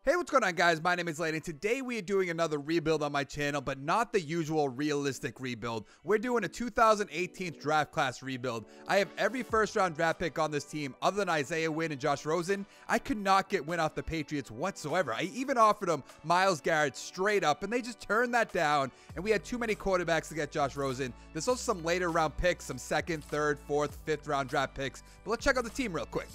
Hey, what's going on, guys? My name is Layden. Today we are doing another rebuild on my channel, but not the usual realistic rebuild. We're doing a 2018 draft class rebuild. I have every first-round draft pick on this team other than Isaiah Wynn and Josh Rosen. I could not get Wynn off the Patriots whatsoever. I even offered them Myles Garrett straight up, and they just turned that down, and we had too many quarterbacks to get Josh Rosen. There's also some later round picks, some second, third, fourth, fifth round draft picks, but let's check out the team real quick.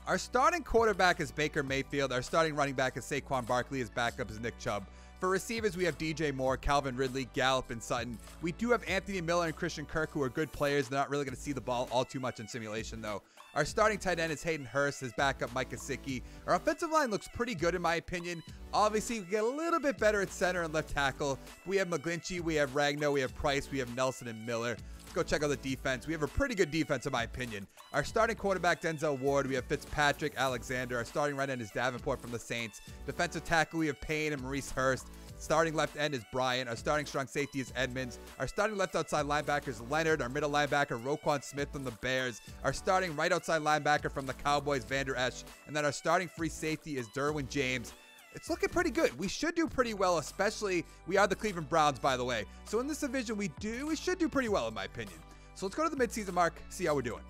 Our starting quarterback is Baker Mayfield. Our starting running back is Saquon Barkley. His backup is Nick Chubb. For receivers, we have DJ Moore, Calvin Ridley, Gallup, and Sutton. We do have Anthony Miller and Christian Kirk, who are good players. They're not really going to see the ball all too much in simulation, though. Our starting tight end is Hayden Hurst. His backup, Mike Gesicki. Our offensive line looks pretty good, in my opinion. Obviously, we get a little bit better at center and left tackle. We have McGlinchey, we have Ragnow, we have Price, we have Nelson and Miller. Go check out the defense. We have a pretty good defense, in my opinion. Our starting quarterback, Denzel Ward. We have Fitzpatrick, Alexander. Our starting right end is Davenport from the Saints. Defensive tackle, we have Payne and Maurice Hurst. Starting left end is Bryant. Our starting strong safety is Edmonds. Our starting left outside linebacker is Leonard. Our middle linebacker, Roquan Smith from the Bears. Our starting right outside linebacker from the Cowboys, Vander Esch. And then our starting free safety is Derwin James. It's looking pretty good. We should do pretty well, especially we are the Cleveland Browns, by the way. So in this division, we should do pretty well, in my opinion. So let's go to the midseason mark, see how we're doing.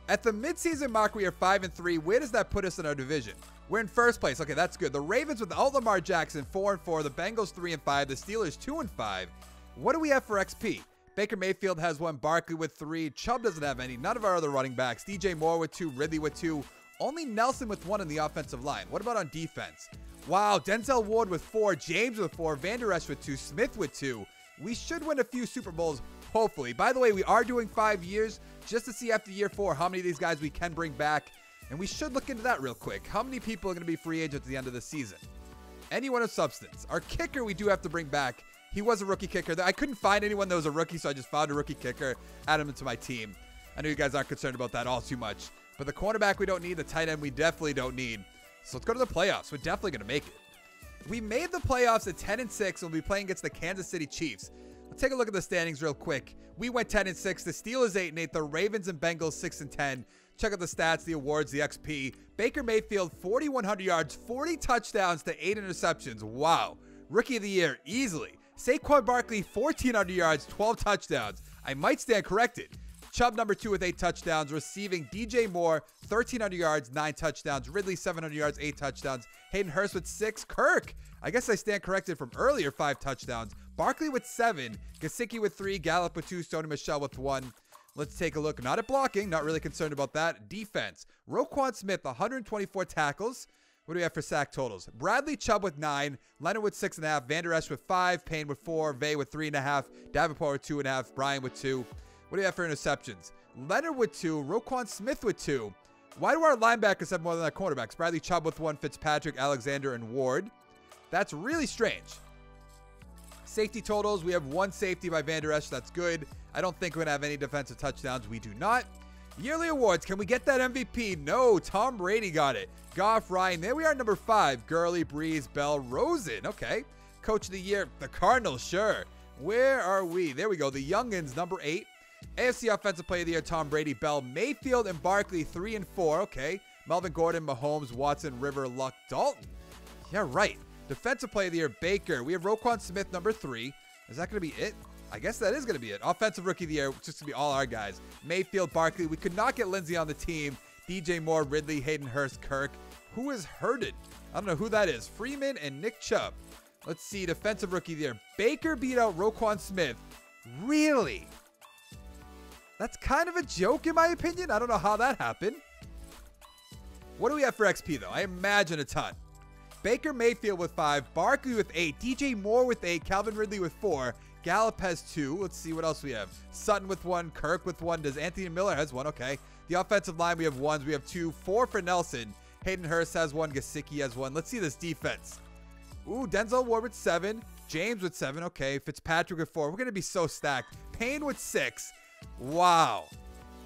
At the midseason mark, we are 5-3. Where does that put us in our division? We're in first place. Okay, that's good. The Ravens without Lamar Jackson, 4-4. The Bengals, 3-5. The Steelers, 2-5. What do we have for XP? Baker Mayfield has 1. Barkley with 3. Chubb doesn't have any. None of our other running backs. DJ Moore with 2. Ridley with 2. Only Nelson with 1 in the offensive line. What about on defense? Wow, Denzel Ward with 4, James with 4, Vander Esch with 2, Smith with 2. We should win a few Super Bowls, hopefully. By the way, we are doing 5 years just to see after year 4 how many of these guys we can bring back. And we should look into that real quick. How many people are going to be free agents at the end of the season? Anyone of substance. Our kicker we do have to bring back. He was a rookie kicker. I couldn't find anyone that was a rookie, so I just found a rookie kicker, added him into my team. I know you guys aren't concerned about that all too much. But the cornerback we don't need, the tight end we definitely don't need. So let's go to the playoffs. We're definitely going to make it. We made the playoffs at 10-6 and we'll be playing against the Kansas City Chiefs. Let's take a look at the standings real quick. We went 10-6. The Steelers 8-8. The Ravens and Bengals 6-10. Check out the stats, the awards, the XP. Baker Mayfield, 4,100 yards, 40 touchdowns to 8 interceptions. Wow. Rookie of the year, easily. Saquon Barkley, 1,400 yards, 12 touchdowns. I might stand corrected. Chubb number 2 with 8 touchdowns. Receiving DJ Moore, 1,300 yards, 9 touchdowns. Ridley, 700 yards, 8 touchdowns. Hayden Hurst with 6. Kirk, I guess I stand corrected from earlier, 5 touchdowns. Barkley with 7. Gesicki with 3. Gallup with 2. Stoney Michel with 1. Let's take a look. Not at blocking. Not really concerned about that. Defense. Roquan Smith, 124 tackles. What do we have for sack totals? Bradley Chubb with 9. Leonard with 6.5. Vander Esch with 5. Payne with 4. Vay with 3.5. Davenport with 2.5. Bryant with 2. What do you have for interceptions? Leonard with 2. Roquan Smith with 2. Why do our linebackers have more than our cornerbacks? Bradley Chubb with 1. Fitzpatrick, Alexander, and Ward. That's really strange. Safety totals. We have 1 safety by Vander Esch. That's good. I don't think we're going to have any defensive touchdowns. We do not. Yearly awards. Can we get that MVP? No. Tom Brady got it. Goff, Ryan. There we are, number 5. Gurley, Breeze, Bell, Rosen. Okay. Coach of the year. The Cardinals. Sure. Where are we? There we go. The Youngins, number 8. AFC Offensive Player of the Year, Tom Brady, Bell, Mayfield, and Barkley, 3 and 4. Okay. Melvin Gordon, Mahomes, Watson, River, Luck, Dalton. Yeah, right. Defensive Player of the Year, Baker. We have Roquan Smith, number 3. Is that going to be it? I guess that is going to be it. Offensive Rookie of the Year, just going to be all our guys. Mayfield, Barkley. We could not get Lindsey on the team. DJ Moore, Ridley, Hayden Hurst, Kirk. Who is hurted? I don't know who that is. Freeman and Nick Chubb. Let's see. Defensive Rookie of the Year. Baker beat out Roquan Smith. Really? That's kind of a joke, in my opinion. I don't know how that happened. What do we have for XP, though? I imagine a ton. Baker Mayfield with 5. Barkley with 8. DJ Moore with 8. Calvin Ridley with 4. Gallup has 2. Let's see what else we have. Sutton with 1. Kirk with 1. Does Anthony Miller has 1? Okay. The offensive line, we have 1s. We have 2. 4 for Nelson. Hayden Hurst has 1. Gesicki has 1. Let's see this defense. Ooh, Denzel Ward with 7. James with 7. Okay. Fitzpatrick with 4. We're going to be so stacked. Payne with 6. Wow.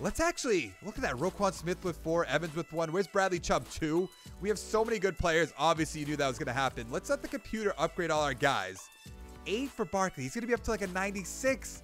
Let's actually look at that. Roquan Smith with 4. Evans with 1. Where's Bradley Chubb? 2. We have so many good players. Obviously, you knew that was going to happen. Let's let the computer upgrade all our guys. 8 for Barkley. He's going to be up to like a 96.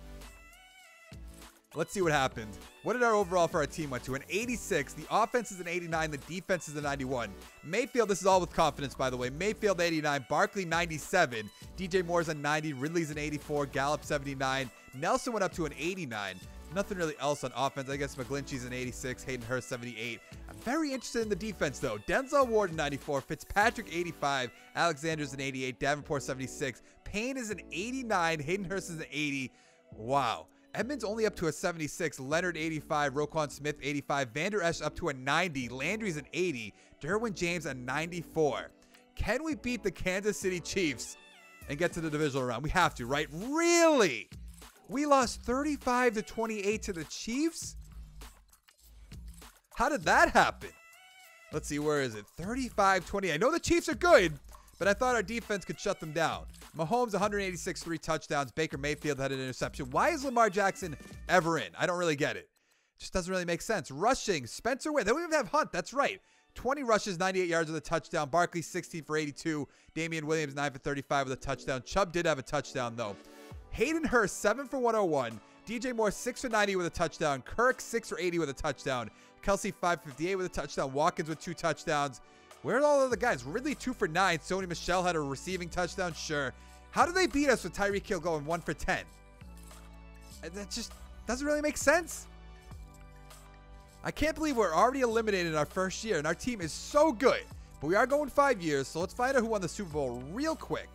Let's see what happened. What did our overall for our team went to? An 86. The offense is an 89. The defense is a 91. Mayfield, this is all with confidence, by the way. Mayfield, 89. Barkley, 97. DJ Moore's a 90. Ridley's an 84. Gallup, 79. Nelson went up to an 89. Nothing really else on offense. I guess McGlinchey's an 86. Hayden Hurst, 78. I'm very interested in the defense, though. Denzel Ward, 94. Fitzpatrick, 85. Alexander's an 88. Davenport, 76. Payne is an 89. Hayden Hurst is an 80. Wow. Edmonds only up to a 76. Leonard, 85. Roquan Smith, 85. Vander Esch up to a 90. Landry's an 80. Derwin James, a 94. Can we beat the Kansas City Chiefs and get to the divisional round? We have to, right? Really? We lost 35-28 to the Chiefs? How did that happen? Let's see, where is it? 35-20. I know the Chiefs are good, but I thought our defense could shut them down. Mahomes, 186, 3 touchdowns. Baker Mayfield had an interception. Why is Lamar Jackson ever in? I don't really get it. Just doesn't really make sense. Rushing, Spencer Ware. They don't even have Hunt. That's right. 20 rushes, 98 yards with a touchdown. Barkley, 16 for 82. Damian Williams, 9 for 35 with a touchdown. Chubb did have a touchdown, though. Hayden Hurst, 7 for 101. DJ Moore, 6 for 90 with a touchdown. Kirk, 6 for 80 with a touchdown. Kelsey, 5 for 58 with a touchdown. Watkins with 2 touchdowns. Where are all the other guys? Ridley, 2 for 9. Sony Michel had a receiving touchdown. Sure. How did they beat us with Tyreek Hill going 1 for 10? That just doesn't really make sense. I can't believe we're already eliminated in our first year, and our team is so good. But we are going 5 years, so let's find out who won the Super Bowl real quick.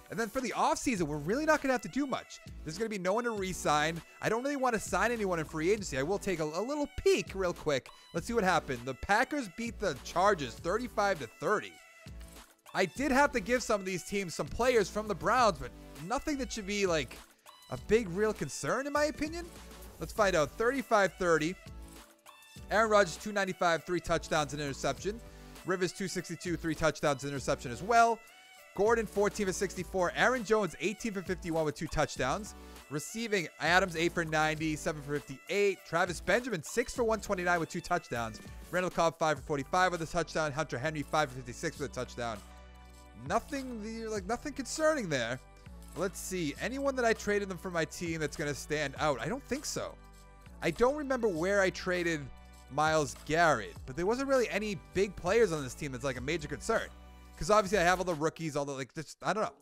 And then for the offseason, we're really not going to have to do much. There's going to be no one to re-sign. I don't really want to sign anyone in free agency. I will take a little peek real quick. Let's see what happened. The Packers beat the Chargers 35-30. I did have to give some of these teams some players from the Browns, but nothing that should be like a big real concern in my opinion. Let's find out. 35-30. Aaron Rodgers, 295, 3 touchdowns and interception. Rivers, 262, 3 touchdowns and interception as well. Gordon, 14 for 64. Aaron Jones, 18 for 51 with 2 touchdowns. Receiving, Adams, 8 for 90, 7 for 58. Travis Benjamin, 6 for 129 with 2 touchdowns. Randall Cobb, 5 for 45 with a touchdown. Hunter Henry, 5 for 56 with a touchdown. Nothing concerning there. Let's see. Anyone that I traded them for my team that's going to stand out? I don't think so. I don't remember where I traded Myles Garrett, but there wasn't really any big players on this team that's like a major concern. Because obviously I have all the rookies, all the I don't know.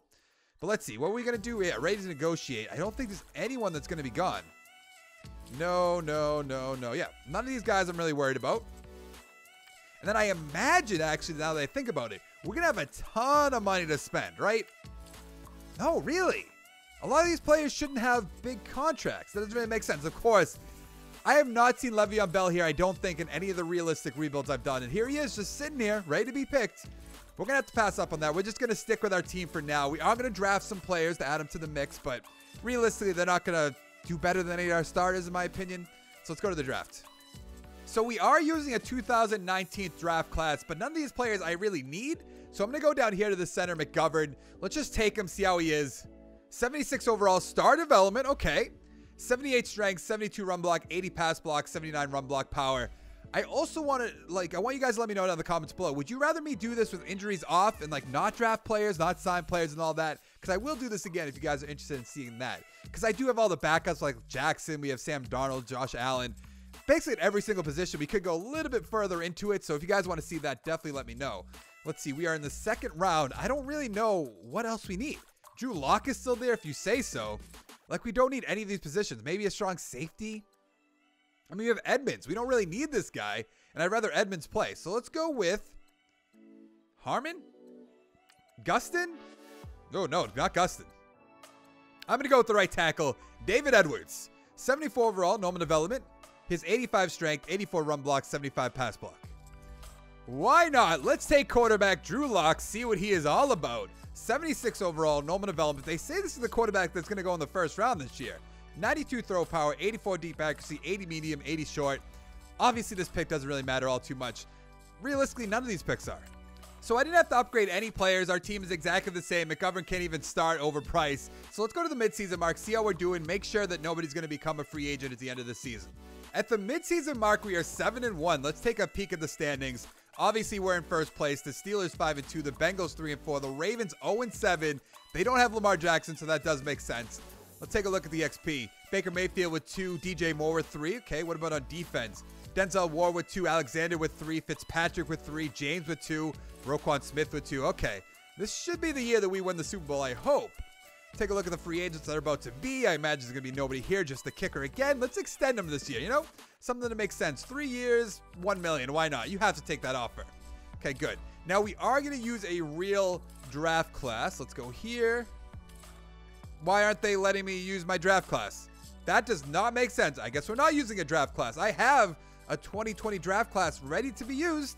But let's see. What are we going to do? Yeah, ready to negotiate. I don't think there's anyone that's going to be gone. No. Yeah, none of these guys I'm really worried about. And then I imagine, actually, now that I think about it, we're going to have a ton of money to spend, right? No, really? A lot of these players shouldn't have big contracts. That doesn't really make sense. Of course, I have not seen Le'Veon Bell here, I don't think, in any of the realistic rebuilds I've done. And here he is, just sitting here, ready to be picked. We're going to have to pass up on that. We're just going to stick with our team for now. We are going to draft some players to add them to the mix, but realistically, they're not going to do better than any of our starters, in my opinion. So let's go to the draft. So we are using a 2019 draft class, but none of these players I really need. So I'm going to go down here to the center, McGovern. Let's just take him, see how he is. 76 overall, star development, okay. 78 strength, 72 run block, 80 pass block, 79 run block power. I also want to, I want you guys to let me know down in the comments below. Would you rather me do this with injuries off and, not draft players, not sign players and all that? Because I will do this again if you guys are interested in seeing that. Because I do have all the backups like Jackson. We have Sam Darnold, Josh Allen. Basically at every single position. We could go a little bit further into it. So if you guys want to see that, definitely let me know. Let's see. We are in the 2nd round. I don't really know what else we need. Drew Lock is still there if you say so. We don't need any of these positions. Maybe a strong safety. I mean, we have Edmonds. We don't really need this guy. And I'd rather Edmonds play. So let's go with Harmon? Gustin? No, not Gustin. I'm going to go with the right tackle, David Edwards. 74 overall, normal development. His 85 strength, 84 run block, 75 pass block. Why not? Let's take quarterback Drew Lock, see what he is all about. 76 overall, normal development. They say this is the quarterback that's going to go in the 1st round this year. 92 throw power, 84 deep accuracy, 80 medium, 80 short. Obviously, this pick doesn't really matter all too much. Realistically, none of these picks are. So I didn't have to upgrade any players. Our team is exactly the same. McGovern can't even start over Price. So let's go to the midseason mark, see how we're doing, make sure that nobody's going to become a free agent at the end of the season. At the midseason mark, we are 7-1. Let's take a peek at the standings. Obviously, we're in 1st place. The Steelers 5-2. The Bengals 3-4. The Ravens 0-7. They don't have Lamar Jackson, so that does make sense. Let's take a look at the XP. Baker Mayfield with 2. DJ Moore with 3. Okay, what about on defense? Denzel Ward with 2. Alexander with 3. Fitzpatrick with 3. James with 2. Roquan Smith with 2. Okay, this should be the year that we win the Super Bowl, I hope. Take a look at the free agents that are about to be. I imagine there's going to be nobody here, just the kicker again. Let's extend them this year, you know? Something that makes sense. 3 years, $1 million. Why not? You have to take that offer. Okay, good. Now, we are going to use a real draft class. Let's go here. Why aren't they letting me use my draft class? That does not make sense. I guess we're not using a draft class. I have a 2020 draft class ready to be used.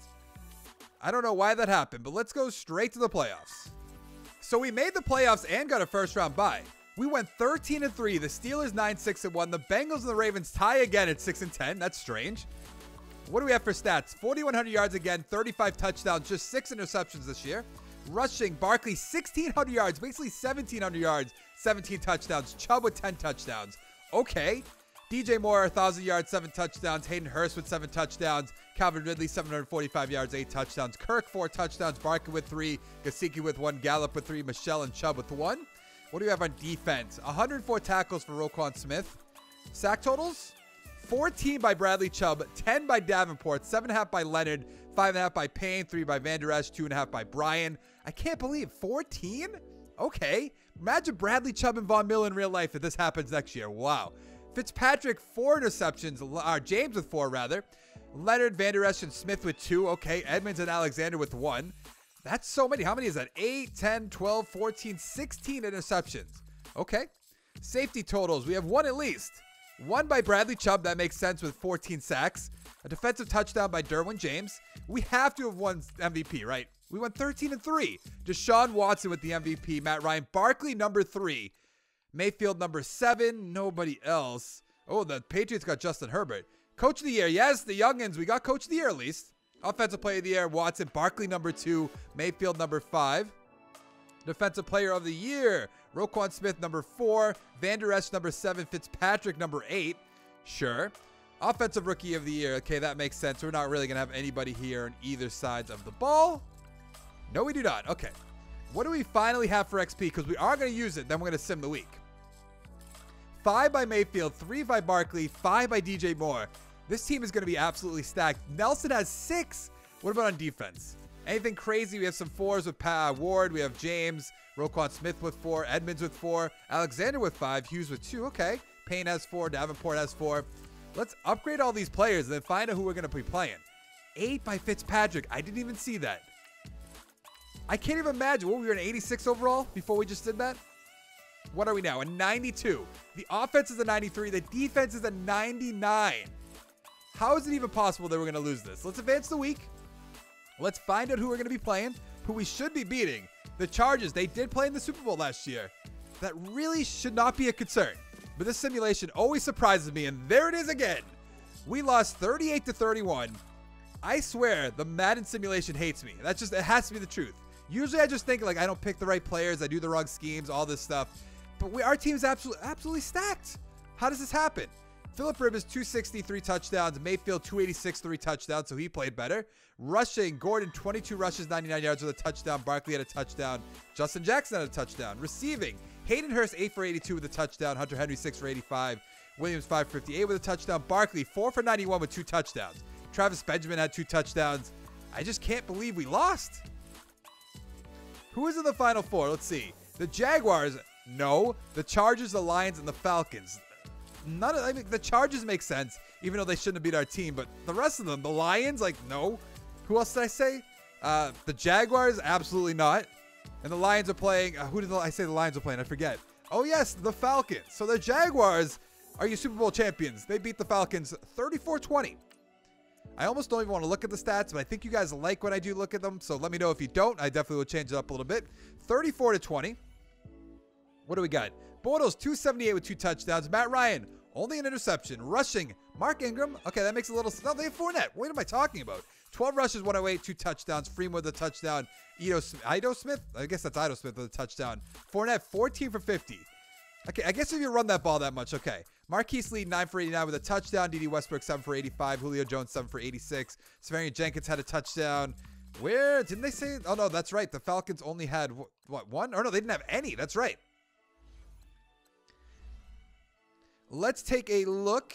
I don't know why that happened, but let's go straight to the playoffs. So we made the playoffs and got a first-round bye. We went 13-3. The Steelers 9-6-1. The Bengals and the Ravens tie again at 6-10. That's strange. What do we have for stats? 4,100 yards again, 35 touchdowns, just 6 interceptions this year. Rushing, Barkley 1,600 yards, basically 1,700 yards, 17 touchdowns. Chubb with 10 touchdowns. Okay. DJ Moore, 1,000 yards, 7 touchdowns. Hayden Hurst with 7 touchdowns. Calvin Ridley, 745 yards, 8 touchdowns. Kirk, 4 touchdowns. Barkley with 3. Gesicki with 1. Gallup with 3. Michelle and Chubb with 1. What do we have on defense? 104 tackles for Roquan Smith. Sack totals? 14 by Bradley Chubb. 10 by Davenport. 7.5 by Leonard. 5.5 by Payne. 3 by Van Der Esch. 2.5 by Bryan. I can't believe 14? Okay. Imagine Bradley Chubb and Von Miller in real life if this happens next year. Wow. Fitzpatrick, 4 interceptions. James with 4, rather. Leonard, Van Der Esch, and Smith with 2. Okay. Edmonds and Alexander with 1. That's so many. How many is that? 8, 10, 12, 14, 16 interceptions. Okay. Safety totals. We have 1 at least. 1 by Bradley Chubb. That makes sense with 14 sacks. A defensive touchdown by Derwin James. We have to have won MVP, right? We went 13-3. Deshaun Watson with the MVP. Matt Ryan. Barkley, number 3. Mayfield, number 7. Nobody else. Oh, the Patriots got Justin Herbert. Coach of the year. Yes, the youngins. We got coach of the year at least. Offensive player of the year, Watson. Barkley, number 2. Mayfield, number 5. Defensive player of the year, Roquan Smith, number 4. Van Der Esch, number 7. Fitzpatrick, number 8. Sure. Offensive rookie of the year. Okay, that makes sense. We're not really going to have anybody here on either sides of the ball. No, we do not. Okay. What do we finally have for XP? Because we are going to use it. Then we're going to sim the week. 5 by Mayfield. 3 by Barkley. 5 by DJ Moore. This team is going to be absolutely stacked. Nelson has 6. What about on defense? Anything crazy? We have some 4s with Ward. We have James. Roquan Smith with 4. Edmonds with 4. Alexander with 5. Hughes with 2. Okay. Payne has 4. Davenport has 4. Let's upgrade all these players and then find out who we're going to be playing. 8 by Fitzpatrick. I didn't even see that. I can't even imagine. What, we were an 86 overall before we just did that? What are we now? A 92. The offense is a 93. The defense is a 99. How is it even possible that we're going to lose this? Let's advance the week. Let's find out who we're going to be playing, who we should be beating. The Chargers, they did play in the Super Bowl last year. That really should not be a concern. But this simulation always surprises me, and there it is again. We lost 38-31. I swear, the Madden simulation hates me. That's just, it has to be the truth. Usually I just think, like, I don't pick the right players, I do the wrong schemes, all this stuff. But our team's absolutely stacked. How does this happen? Phillip Rivers, 260, 3 touchdowns. Mayfield, 286, 3 touchdowns, so he played better. Rushing, Gordon, 22 rushes, 99 yards with a touchdown. Barkley had a touchdown. Justin Jackson had a touchdown. Receiving, Hayden Hurst, 8 for 82 with a touchdown. Hunter Henry, 6 for 85. Williams, 5 for 58 with a touchdown. Barkley, 4 for 91 with 2 touchdowns. Travis Benjamin had 2 touchdowns. I just can't believe we lost. Who is in the Final Four? Let's see. The Jaguars, no. The Chargers, the Lions, and the Falcons. I mean, the Chargers make sense, even though they shouldn't have beat our team. But the rest of them, the Lions, like, no. Who else did I say? The Jaguars, absolutely not. And the Lions are playing. Who did I say the Lions are playing? I forget. Oh, yes, the Falcons. So the Jaguars are your Super Bowl champions. They beat the Falcons 34-20. I almost don't even want to look at the stats, but I think you guys like when I do look at them. So let me know if you don't. I definitely will change it up a little bit. 34-20. What do we got? Bortles, 278 with 2 touchdowns. Matt Ryan, only an interception. Rushing, Mark Ingram. Okay, that makes a little... No, they have Fournette. What am I talking about? 12 rushes, 108, 2 touchdowns. Freeman with a touchdown. Ido Smith? I guess that's Ido Smith with a touchdown. Fournette, 14 for 50. Okay, I guess if you run that ball that much, okay. Marquise Lee, 9 for 89 with a touchdown. D.D. Westbrook, 7 for 85. Julio Jones, 7 for 86. Severian Jenkins had a touchdown. Where? Didn't they say? Oh, no, that's right. The Falcons only had, what, 1? Or no, they didn't have any. That's right. Let's take a look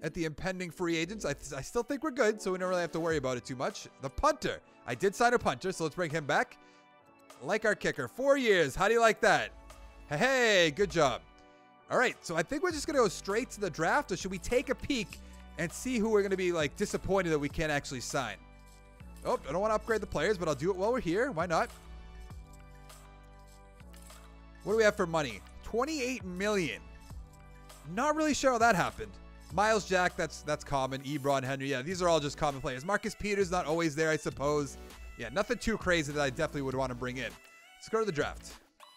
at the impending free agents. I still think we're good, so we don't really have to worry about it too much. The punter. I did sign a punter, so let's bring him back. Like our kicker. 4 years. How do you like that? Hey, good job. All right, so I think we're just going to go straight to the draft, or should we take a peek and see who we're going to be like disappointed that we can't actually sign? Oh, I don't want to upgrade the players, but I'll do it while we're here. Why not? What do we have for money? 28 million. Not really sure how that happened. Miles Jack, that's common. Ebron, Henry, yeah, these are all just common players. Marcus Peters not always there, I suppose. Yeah, nothing too crazy that I definitely would want to bring in. Let's go to the draft.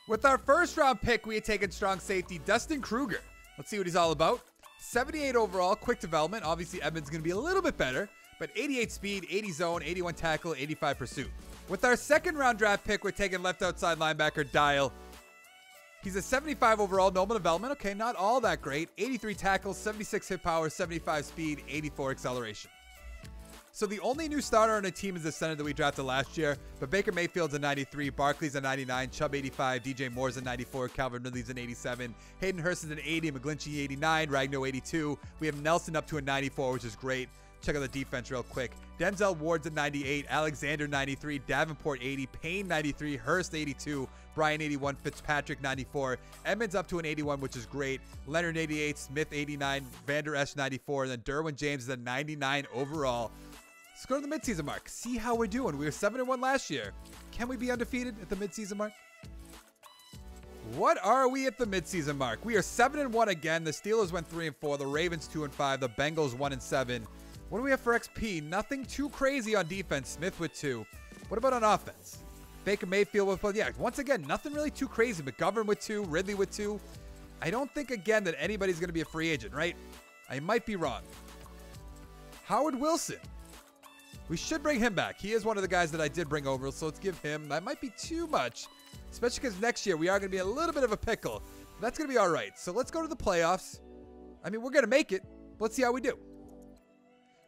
With our first round pick, we had taken strong safety Dustin Kruger. Let's see what he's all about. 78 overall, quick development. Obviously, Edmonds going to be a little bit better, but 88 speed, 80 zone, 81 tackle, 85 pursuit. With our second round draft pick, we're taking left outside linebacker Dial. He's a 75 overall, normal development. Okay, not all that great. 83 tackles, 76 hit power, 75 speed, 84 acceleration. So the only new starter on the team is the center that we drafted last year, but Baker Mayfield's a 93, Barkley's a 99, Chubb 85, DJ Moore's a 94, Calvin Ridley's an 87, Hayden Hurst is an 80, McGlinchey 89, Ragnow 82. We have Nelson up to a 94, which is great. Check out the defense real quick. Denzel Ward's a 98, Alexander 93, Davenport 80, Payne 93, Hurst 82, Brian 81, Fitzpatrick 94, Edmonds up to an 81, which is great. Leonard 88, Smith 89, Vander Esch 94, and then Derwin James is a 99 overall. Let's go to the midseason mark. See how we're doing. We were 7-1 last year. Can we be undefeated at the midseason mark? What are we at the midseason mark? We are 7-1 again. The Steelers went 3-4. The Ravens 2-5. The Bengals 1-7. What do we have for XP? Nothing too crazy on defense. Smith with 2. What about on offense? Baker Mayfield with both. Yeah, once again, nothing really too crazy. McGovern with 2. Ridley with 2. I don't think, again, that anybody's going to be a free agent, right? I might be wrong. Howard Wilson. We should bring him back. He is one of the guys that I did bring over, so let's give him. That might be too much, especially because next year we are going to be a little bit of a pickle. That's going to be all right. So let's go to the playoffs. I mean, we're going to make it. Let's see how we do.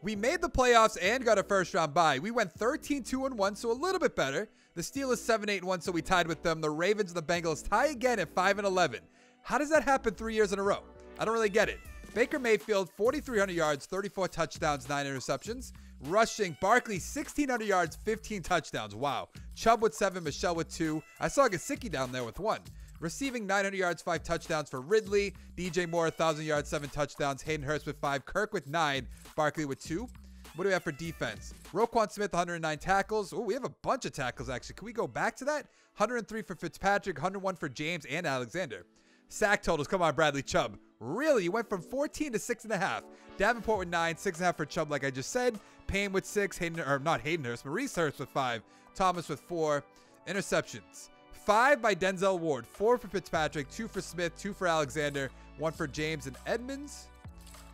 We made the playoffs and got a first-round bye. We went 13-2-1, so a little bit better. The Steelers 7-8-1, so we tied with them. The Ravens and the Bengals tie again at 5-11. How does that happen 3 years in a row? I don't really get it. Baker Mayfield, 4,300 yards, 34 touchdowns, 9 interceptions. Rushing, Barkley, 1,600 yards, 15 touchdowns. Wow. Chubb with 7, Michelle with 2. I saw Gesicki down there with 1. Receiving, 900 yards, 5 touchdowns for Ridley. DJ Moore, 1,000 yards, 7 touchdowns. Hayden Hurst with 5. Kirk with 9. Barkley with 2. What do we have for defense? Roquan Smith, 109 tackles. Oh, we have a bunch of tackles, actually. Can we go back to that? 103 for Fitzpatrick, 101 for James and Alexander. Sack totals. Come on, Bradley Chubb. Really? You went from 14 to 6.5. Davenport with 9, 6.5 for Chubb, like I just said. Payne with 6. Maurice Hurst with 5. Thomas with 4. Interceptions. 5 by Denzel Ward. 4 for Fitzpatrick. 2 for Smith. 2 for Alexander. 1 for James and Edmonds.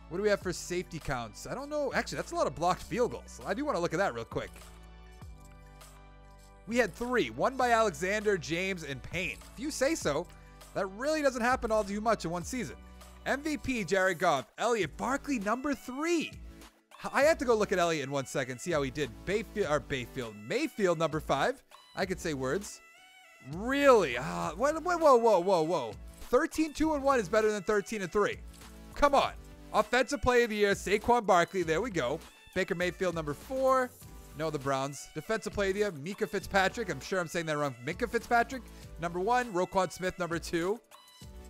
What do we have for safety counts? I don't know. Actually, that's a lot of blocked field goals. I do want to look at that real quick. We had 3. 1 by Alexander, James, and Payne. If you say so. That really doesn't happen all too much in one season. MVP, Jared Goff. Elliott, Barkley, number 3. I have to go look at Elliott in 1 second, see how he did. Mayfield, number 5. I could say words. Really? Whoa. 13-2-1 is better than 13-3. Come on. Offensive Player of the Year, Saquon Barkley. There we go. Baker Mayfield, number 4. No, the Browns. Defensive Player of the Year, Mika Fitzpatrick. I'm sure I'm saying that wrong. Mika Fitzpatrick, number 1. Roquan Smith, number 2.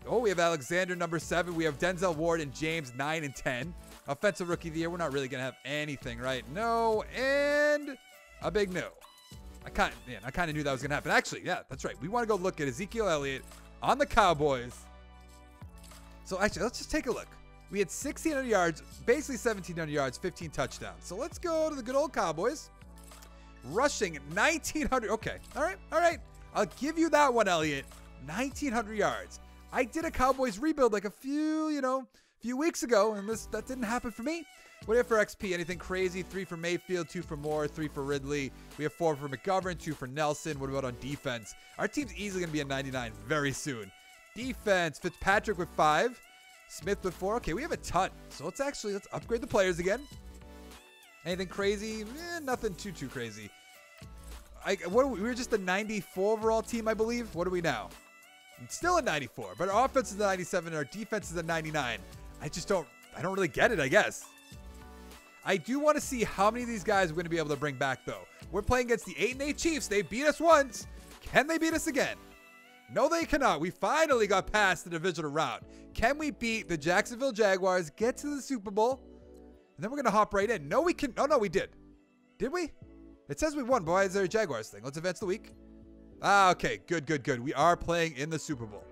Oh, we have Alexander, number 7. We have Denzel Ward and James, 9 and 10. Offensive Rookie of the Year, we're not really going to have anything, right? No, and a big no. I kind of knew that was going to happen. Actually, yeah, that's right. We want to go look at Ezekiel Elliott on the Cowboys. So actually, let's just take a look. We had 1,600 yards, basically 1,700 yards, 15 touchdowns. So let's go to the good old Cowboys. Rushing 1,900. Okay, all right. I'll give you that one, Elliott. 1,900 yards. I did a Cowboys rebuild like a few weeks ago, and that didn't happen for me. What do you have for XP? Anything crazy? 3 for Mayfield, 2 for Moore, 3 for Ridley. We have 4 for McGovern, 2 for Nelson. What about on defense? Our team's easily going to be a 99 very soon. Defense, Fitzpatrick with 5. Smith with 4. Okay, we have a ton. So let's upgrade the players again. Anything crazy? Nothing too crazy. We were just a 94 overall team, I believe. What are we now? Still a 94, but our offense is a 97 and our defense is a 99. I don't really get it, I guess. I do want to see how many of these guys we're going to be able to bring back, though. We're playing against the 8-8 Chiefs. They beat us once. Can they beat us again? No, they cannot. We finally got past the divisional round. Can we beat the Jacksonville Jaguars, get to the Super Bowl, and then we're going to hop right in? No, we can. Oh, no, we did. Did we? It says we won, but why is there a Jaguars thing? Let's advance the week. Ah, okay. Good, good, good. We are playing in the Super Bowl.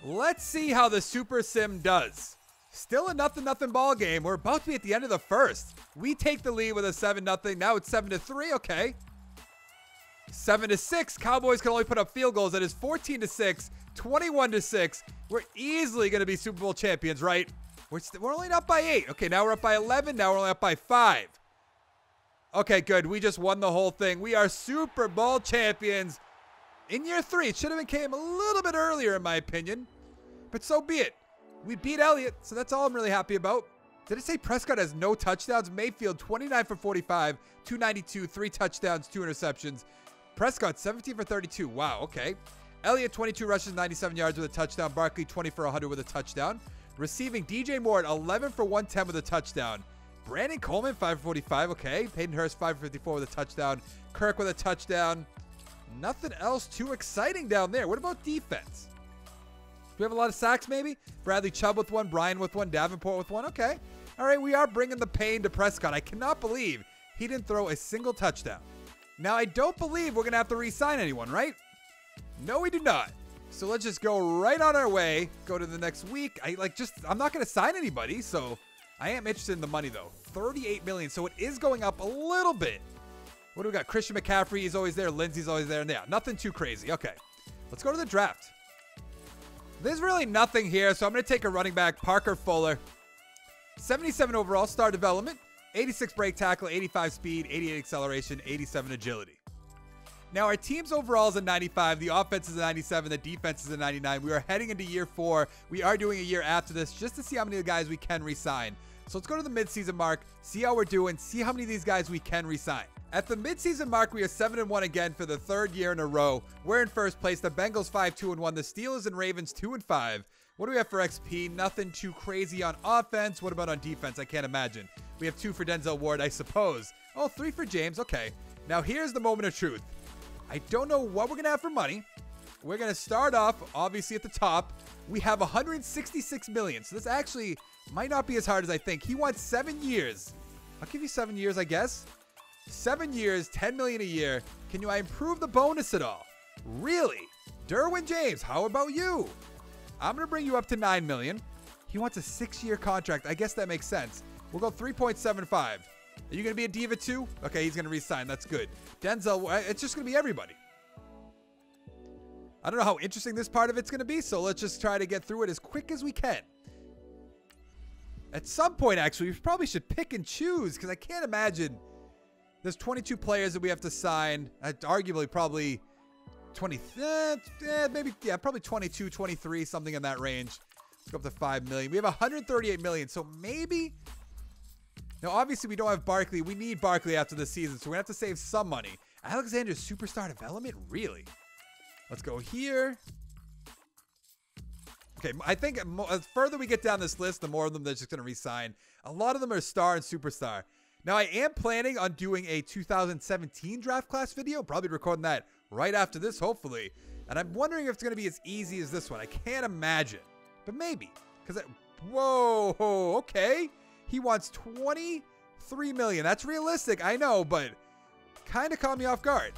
Let's see how the Super Sim does. Still a 0-0 ball game. We're about to be at the end of the first. We take the lead with a 7-0. Now it's 7-3. Okay. 7-6. Cowboys can only put up field goals. That is 14-6, 21-6. We're easily going to be Super Bowl champions, right? We're only up by 8. Okay, now we're up by 11. Now we're only up by 5. Okay, good. We just won the whole thing. We are Super Bowl champions in year 3. It should have came a little bit earlier, in my opinion. But so be it. We beat Elliott, so that's all I'm really happy about. Did it say Prescott has no touchdowns? Mayfield, 29 for 45, 292, 3 touchdowns, 2 interceptions. Prescott, 17 for 32. Wow, okay. Elliott, 22 rushes, 97 yards with a touchdown. Barkley, 20 for 100 with a touchdown. Receiving, DJ Moore, 11 for 110 with a touchdown. Brandon Coleman, 5 for 45. Okay. Peyton Hurst, 5 for 54 with a touchdown. Kirk with a touchdown. Nothing else too exciting down there. What about defense? Do we have a lot of sacks, maybe? Bradley Chubb with 1, Brian with 1, Davenport with 1. Okay. All right, we are bringing the pain to Prescott. I cannot believe he didn't throw a single touchdown. Now, I don't believe we're going to have to re-sign anyone, right? No, we do not. So let's just go right on our way. Go to the next week. I'm not going to sign anybody, so I am interested in the money, though. $38 million, so it is going up a little bit. What do we got? Christian McCaffrey, he's always there. Lindsey's always there. Yeah, nothing too crazy. Okay, let's go to the draft. There's really nothing here, so I'm going to take a running back, Parker Fuller. 77 overall, star development. 86 break tackle, 85 speed, 88 acceleration, 87 agility. Now, our team's overall is a 95. The offense is a 97. The defense is a 99. We are heading into year 4. We are doing a year after this just to see how many of the guys we can re-sign. So let's go to the midseason mark, see how we're doing, see how many of these guys we can re-sign. At the midseason mark, we are 7-1 again for the 3rd year in a row. We're in first place. The Bengals 5-2-1. The Steelers and Ravens 2-5. What do we have for XP? Nothing too crazy on offense. What about on defense? I can't imagine. We have 2 for Denzel Ward, I suppose. Oh, 3 for James. Okay. Now, here's the moment of truth. I don't know what we're going to have for money. We're going to start off, obviously, at the top. We have $166 million. So this actually might not be as hard as I think. He wants 7 years. I'll give you 7 years, I guess. 7 years, $10 million a year. Can I improve the bonus at all? Really? Derwin James, how about you? I'm going to bring you up to $9 million. He wants a 6-year contract. I guess that makes sense. We'll go 3.75. Are you going to be a diva too? Okay, he's going to re-sign. That's good. Denzel, it's just going to be everybody. I don't know how interesting this part of it's going to be, so let's just try to get through it as quick as we can. At some point, actually, we probably should pick and choose because I can't imagine there's 22 players that we have to sign. Arguably, probably 20, probably 22, 23, something in that range. Let's go up to 5 million. We have 138 million, so maybe. Now, obviously, we don't have Barkley. We need Barkley after the season, so we're going to have to save some money. Alexander's superstar development? Really? Let's go here. Okay, I think the further we get down this list, the more of them they're just going to re-sign. A lot of them are star and superstar. Now, I am planning on doing a 2017 draft class video. Probably recording that right after this, hopefully. And I'm wondering if it's going to be as easy as this one. I can't imagine. But maybe. Because, whoa, okay. He wants 23 million. That's realistic, I know, but kind of caught me off guard.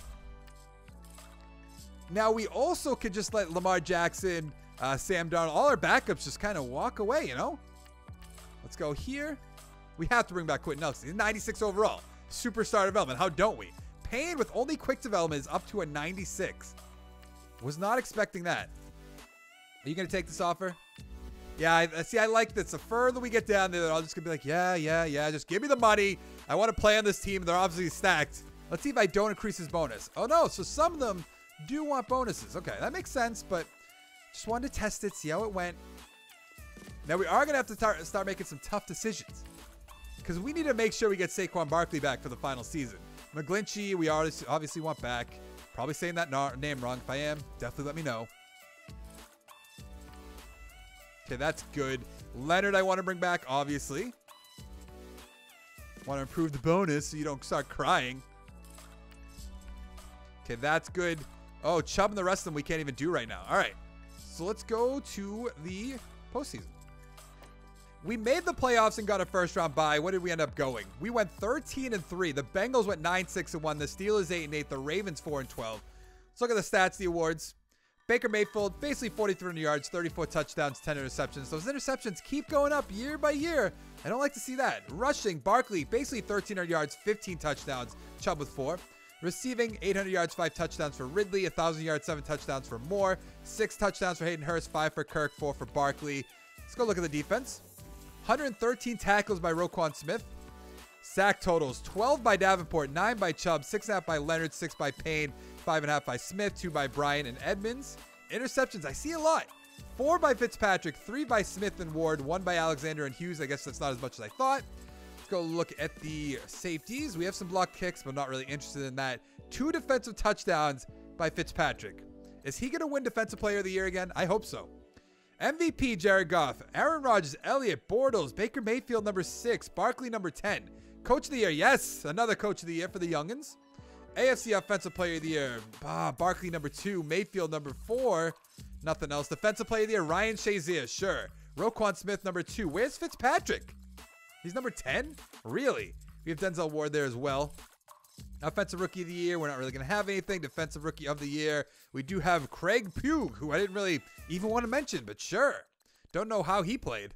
Now, we also could just let Lamar Jackson, Sam Darnold, all our backups just kind of walk away, you know? Let's go here. We have to bring back Quentin Nelson. He's 96 overall. Superstar development. How don't we? Payne with only quick development is up to a 96. Was not expecting that. Are you going to take this offer? Yeah, I like this. The further we get down there, they're all just going to be like, yeah. Just give me the money. I want to play on this team. They're obviously stacked. Let's see if I don't increase his bonus. Oh, no. So some of them do want bonuses. Okay, that makes sense, but just wanted to test it, see how it went. Now, we are going to have to start making some tough decisions because we need to make sure we get Saquon Barkley back for the final season. McGlinchey, we obviously want back. Probably saying that name wrong. If I am, definitely let me know. Okay, that's good. Leonard I want to bring back, obviously. Want to improve the bonus so you don't start crying. Okay, that's good. Oh, Chubb and the rest of them we can't even do right now. All right, so let's go to the postseason. We made the playoffs and got a first-round bye. What did we end up going? We went 13-3. The Bengals went 9-6-1. The Steelers 8-8. The Ravens 4-12. Let's look at the stats, the awards. Baker Mayfield, basically 4,300 yards, 34 touchdowns, 10 interceptions. Those interceptions keep going up year by year. I don't like to see that. Rushing, Barkley, basically 1,300 yards, 15 touchdowns. Chubb with 4. Receiving, 800 yards, 5 touchdowns for Ridley, 1,000 yards, 7 touchdowns for Moore, 6 touchdowns for Hayden Hurst, 5 for Kirk, 4 for Barkley. Let's go look at the defense. 113 tackles by Roquan Smith. Sack totals, 12 by Davenport, 9 by Chubb, 6.5 by Leonard, 6 by Payne, 5.5 by Smith, 2 by Bryant and Edmonds. Interceptions, I see a lot. 4 by Fitzpatrick, 3 by Smith and Ward, 1 by Alexander and Hughes. I guess that's not as much as I thought. Let's go look at the safeties. We have some block kicks, but not really interested in that. 2 defensive touchdowns by Fitzpatrick. Is he going to win Defensive Player of the Year again? I hope so. MVP, Jared Goff. Aaron Rodgers, Elliott, Bortles, Baker Mayfield, number 6. Barkley, number 10. Coach of the Year, yes, another Coach of the Year for the Youngins. AFC Offensive Player of the Year, Barkley, number 2. Mayfield, number 4. Nothing else. Defensive Player of the Year, Ryan Shazier, sure. Roquan Smith, number 2. Where's Fitzpatrick? He's number 10? Really? We have Denzel Ward there as well. Offensive Rookie of the Year, we're not really going to have anything. Defensive Rookie of the Year, we do have Craig Pugh, who I didn't really even want to mention, but sure. Don't know how he played.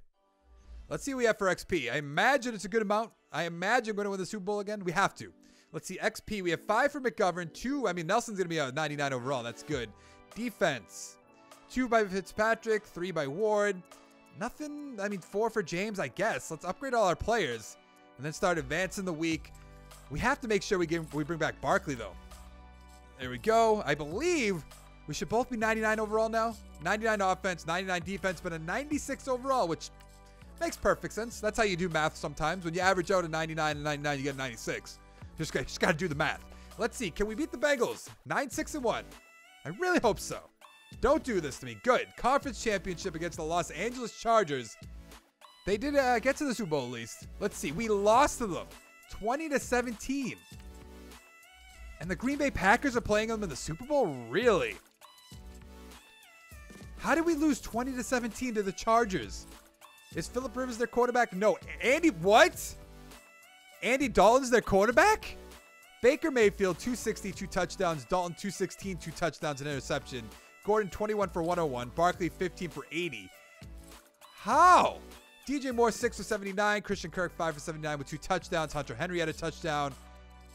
Let's see what we have for XP. I imagine it's a good amount. I imagine we're going to win the Super Bowl again. We have to. Let's see, XP. We have 5 for McGovern, 2. I mean, Nelson's going to be a 99 overall. That's good. Defense, 2 by Fitzpatrick, 3 by Ward. Nothing, I mean, 4 for James, I guess. Let's upgrade all our players and then start advancing the week. We have to make sure we bring back Barkley, though. There we go. I believe we should both be 99 overall now. 99 offense, 99 defense, but a 96 overall, which makes perfect sense. That's how you do math sometimes. When you average out a 99 and 99, you get a 96. Just got to do the math. Let's see. Can we beat the Bengals? 9-6-1. I really hope so. Don't do this to me. Good. Conference championship against the Los Angeles Chargers. They did get to the Super Bowl at least. Let's see. We lost to them 20-17. And the Green Bay Packers are playing them in the Super Bowl? Really? How did we lose 20-17 to the Chargers? Is Phillip Rivers their quarterback? No. What? Andy Dalton's their quarterback? Baker Mayfield, 260, 2 touchdowns. Dalton, 216, 2 touchdowns and interception. Gordon, 21 for 101. Barkley, 15 for 80. How? DJ Moore, 6 for 79. Christian Kirk, 5 for 79 with 2 touchdowns. Hunter Henry had a touchdown.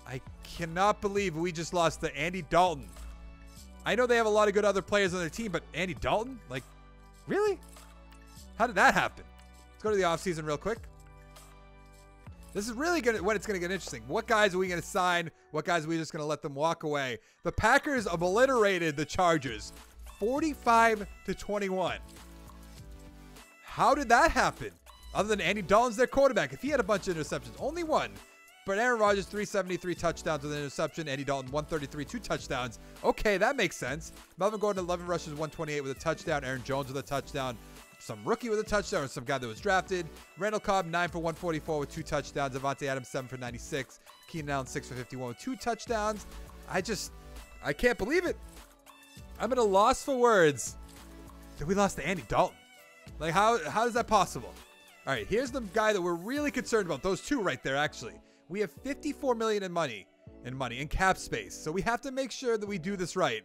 I cannot believe we just lost to Andy Dalton. I know they have a lot of good other players on their team, but Andy Dalton? Like, really? How did that happen? Let's go to the offseason real quick. This is really when it's going to get interesting. What guys are we going to sign? What guys are we just going to let them walk away? The Packers obliterated the Chargers 45-21. How did that happen? Other than Andy Dalton's their quarterback. If he had a bunch of interceptions, only one. But Aaron Rodgers, 373 touchdowns with an interception. Andy Dalton, 133, 2 touchdowns. Okay, that makes sense. Melvin Gordon, 11 rushes, 128 with a touchdown. Aaron Jones with a touchdown. Some rookie with a touchdown or some guy that was drafted. Randall Cobb, 9 for 144 with 2 touchdowns. Devontae Adams, 7 for 96. Keenan Allen, 6 for 51 with 2 touchdowns. I can't believe it. I'm at a loss for words that we lost to Andy Dalton. Like, how is that possible? All right, here's the guy that we're really concerned about. Those two right there, actually. We have $54 million in cap space. So we have to make sure that we do this right,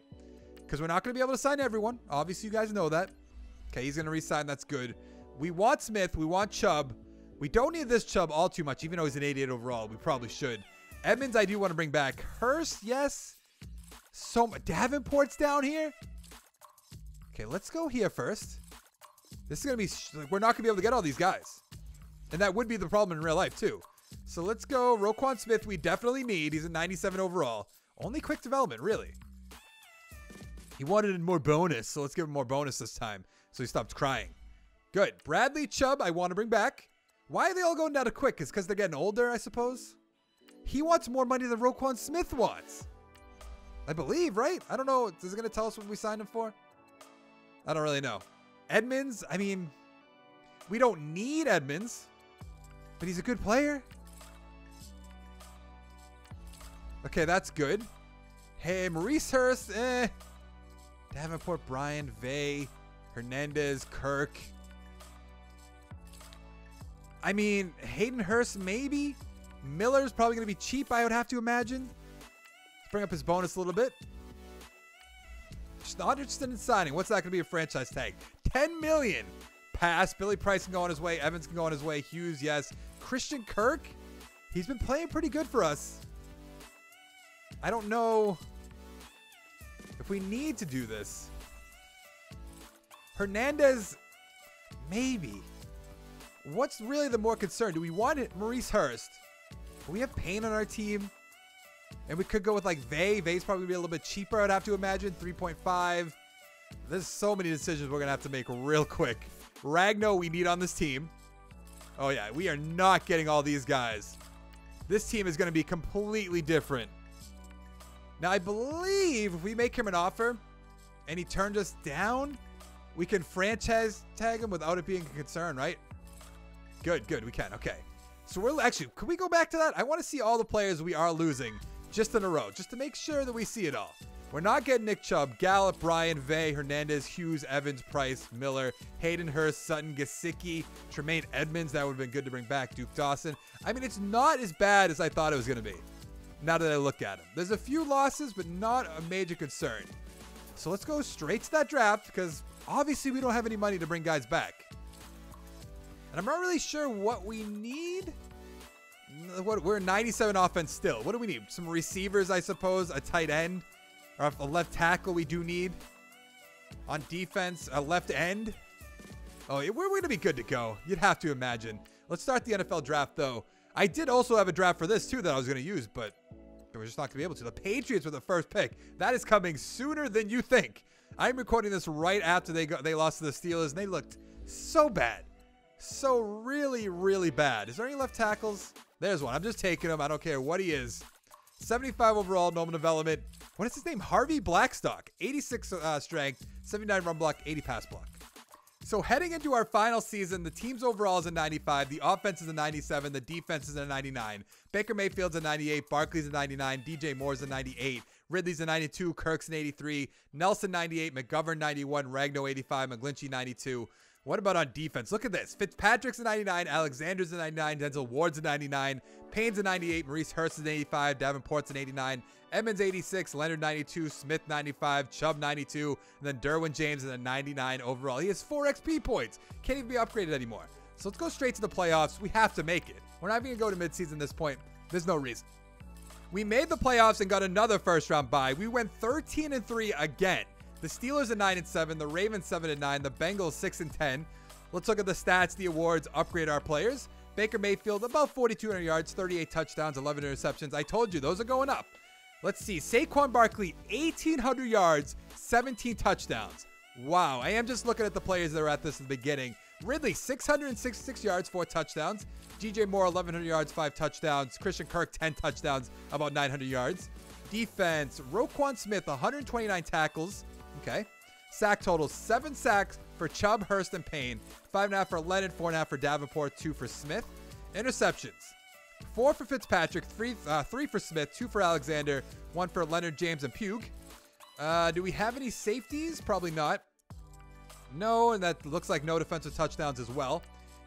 because we're not going to be able to sign everyone. Obviously, you guys know that. Okay, he's going to re-sign. That's good. We want Smith. We want Chubb. We don't need this Chubb all too much, even though he's an 88 overall. We probably should. Edmonds, I do want to bring back. Hurst, yes. Davenport's down here. Okay, let's go here first. This is going to be... we're not going to be able to get all these guys. And that would be the problem in real life, too. So let's go. Roquan Smith, we definitely need. He's a 97 overall. Only quick development, really. He wanted more bonus, so let's give him more bonus this time. So he stopped crying. Good. Bradley, Chubb, I want to bring back. Why are they all going down to quick? Is because they're getting older, I suppose? He wants more money than Roquan Smith wants. I believe, right? I don't know. Is it going to tell us what we signed him for? I don't really know. Edmonds, I mean, We don't need Edmonds, but he's a good player. Okay, that's good. Hey, Maurice Hurst, Davenport, Bryant, Vay, Hernandez, Kirk. I mean, Hayden Hurst, maybe. Miller's probably going to be cheap, I would have to imagine. Let's bring up his bonus a little bit. Just not interested in signing. What's that going to be a franchise tag? $10 million. Pass. Billy Price can go on his way. Evans can go on his way. Hughes, yes. Christian Kirk, he's been playing pretty good for us. I don't know if we need to do this. Hernandez, maybe. What's really the more concern? Do we want it? Maurice Hurst? We have Payne on our team. And we could go with like Vay. Vay's probably be a little bit cheaper, I'd have to imagine. 3.5. There's so many decisions we're going to have to make real quick. Ragno we need on this team. Oh yeah, we are not getting all these guys. This team is going to be completely different. Now I believe if we make him an offer and he turned us down, we can franchise tag him without it being a concern, right? Good, good, we can. Okay. So we're actually, could we go back to that? I want to see all the players we are losing just in a row, just to make sure that we see it all. We're not getting Nick Chubb, Gallup, Bryan, Vay, Hernandez, Hughes, Evans, Price, Miller, Hayden Hurst, Sutton, Gesicki, Tremaine Edmonds. That would have been good to bring back. Duke Dawson. I mean, it's not as bad as I thought it was going to be. Now that I look at him, there's a few losses, but not a major concern. So let's go straight to that draft because obviously we don't have any money to bring guys back. And I'm not really sure what we need. We're 97 offense still. What do we need? Some receivers, I suppose. A tight end. Or a left tackle we do need. On defense, a left end. Oh, we're going to be good to go. You'd have to imagine. Let's start the NFL draft, though. I did also have a draft for this, too, that I was going to use, but we're just not going to be able to. The Patriots were the first pick. That is coming sooner than you think. I'm recording this right after they lost to the Steelers, and they looked so bad. So really, really bad. Is there any left tackles? There's one. I'm just taking him. I don't care what he is. 75 overall, normal development. What is his name? Harvey Blackstock. 86 strength, 79 run block, 80 pass block. So heading into our final season, the team's overall is a 95. The offense is a 97. The defense is a 99. Baker Mayfield's a 98. Barkley's a 99. DJ Moore's a 98. Ridley's a 92. Kirk's an 83. Nelson 98. McGovern 91. Ragno 85. McGlinchey 92. What about on defense? Look at this. Fitzpatrick's a 99. Alexander's a 99. Denzel Ward's a 99. Payne's a 98. Maurice Hurst is an 85. Davenport's an 89. Edmonds 86. Leonard 92. Smith 95. Chubb 92. And then Derwin James is a 99 overall. He has 4 XP points. Can't even be upgraded anymore. So let's go straight to the playoffs. We have to make it. We're not even going to go to midseason at this point. There's no reason. We made the playoffs and got another first round bye. We went 13-3 again. The Steelers are 9-7, the Ravens 7-9, the Bengals 6-10. Let's look at the stats, the awards, upgrade our players. Baker Mayfield, about 4,200 yards, 38 touchdowns, 11 interceptions. I told you, those are going up. Let's see, Saquon Barkley, 1,800 yards, 17 touchdowns. Wow, I am just looking at the players that are at this in the beginning. Ridley, 666 yards, 4 touchdowns. DJ Moore, 1,100 yards, 5 touchdowns. Christian Kirk, 10 touchdowns, about 900 yards. Defense, Roquan Smith, 129 tackles. Okay. Sack totals, 7 sacks for Chubb, Hurst, and Payne. 5.5 for Leonard, 4.5 for Davenport, 2 for Smith. Interceptions, 4 for Fitzpatrick, 3 for Smith, 2 for Alexander, 1 for Leonard, James, and Pugh. Do we have any safeties? Probably not. No, and that looks like no defensive touchdowns as well.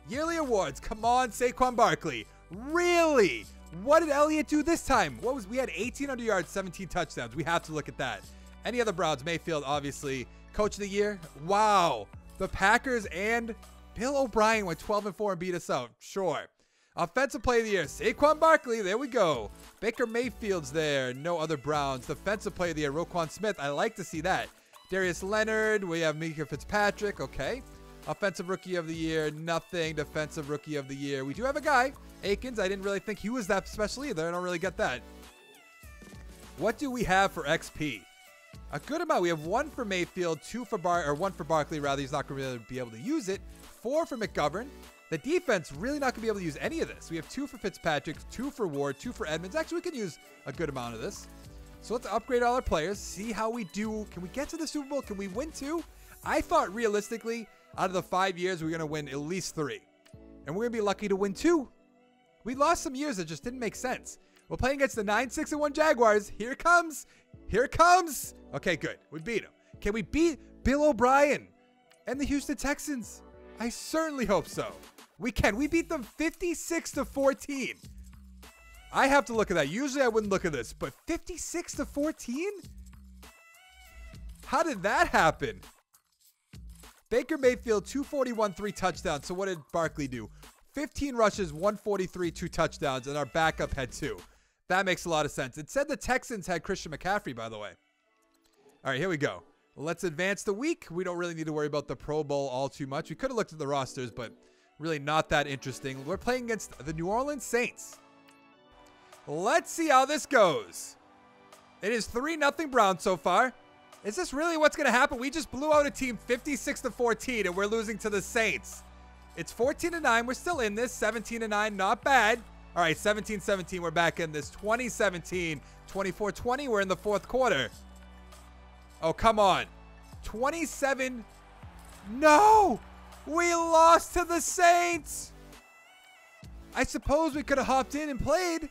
Yearly awards, come on, Saquon Barkley. Really? What did Elliott do this time? We had 1,800 yards, 17 touchdowns. We have to look at that. Any other Browns? Mayfield, obviously. Coach of the year? Wow. The Packers and Bill O'Brien went 12-4 and beat us out. Sure. Offensive player of the year? Saquon Barkley. There we go. Baker Mayfield's there. No other Browns. Defensive player of the year? Roquan Smith. I like to see that. Darius Leonard. We have Micah Fitzpatrick. Okay. Offensive rookie of the year? Nothing. Defensive rookie of the year? We do have a guy. Akins. I didn't really think he was that special either. I don't really get that. What do we have for XP? A good amount. We have 1 for Mayfield, 1 for Barkley, rather. He's not going to really be able to use it. 4 for McGovern. The defense really not going to be able to use any of this. We have 2 for Fitzpatrick, 2 for Ward, 2 for Edmonds. Actually, we can use a good amount of this. So let's upgrade all our players, see how we do. Can we get to the Super Bowl? Can we win 2? I thought realistically, out of the 5 years, we're going to win at least 3. And we're going to be lucky to win 2. We lost some years that just didn't make sense. We're playing against the 9-6-1 Jaguars. Here it comes. Here it comes. Okay, good. We beat them. Can we beat Bill O'Brien and the Houston Texans? I certainly hope so. We can. We beat them 56-14. I have to look at that. Usually I wouldn't look at this, but 56-14? How did that happen? Baker Mayfield, 241, 3 touchdowns. So what did Barkley do? 15 rushes, 143, 2 touchdowns, and our backup had 2. That makes a lot of sense. It said the Texans had Christian McCaffrey, by the way. All right, here we go. Let's advance the week. We don't really need to worry about the Pro Bowl all too much. We could have looked at the rosters, but really not that interesting. We're playing against the New Orleans Saints. Let's see how this goes. It is 3-0 Browns so far. Is this really what's going to happen? We just blew out a team 56-14, and we're losing to the Saints. It's 14-9. We're still in this. 17-9, not bad. All right, 17-17, we're back in this. 20-17, 24-20, we're in the 4th quarter. Oh, come on. 27. No! We lost to the Saints! I suppose we could have hopped in and played.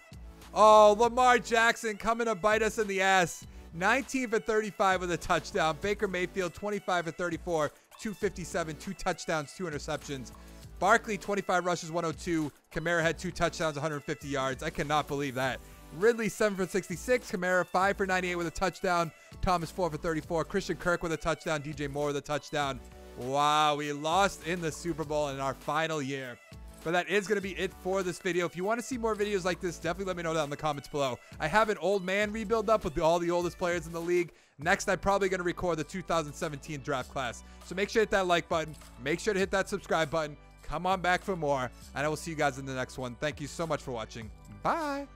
Oh, Lamar Jackson coming to bite us in the ass. 19 for 35 with a touchdown. Baker Mayfield, 25 for 34, 257, 2 touchdowns, 2 interceptions. Barkley, 25 rushes, 102. Kamara had 2 touchdowns, 150 yards. I cannot believe that. Ridley, 7 for 66. Kamara, 5 for 98 with a touchdown. Thomas, 4 for 34. Christian Kirk with a touchdown. DJ Moore with a touchdown. Wow, we lost in the Super Bowl in our final year. But that is going to be it for this video. If you want to see more videos like this, definitely let me know down in the comments below. I have an old man rebuild up with all the oldest players in the league. Next, I'm probably going to record the 2017 draft class. So make sure to hit that like button. Make sure to hit that subscribe button. Come on back for more. And I will see you guys in the next one. Thank you so much for watching. Bye.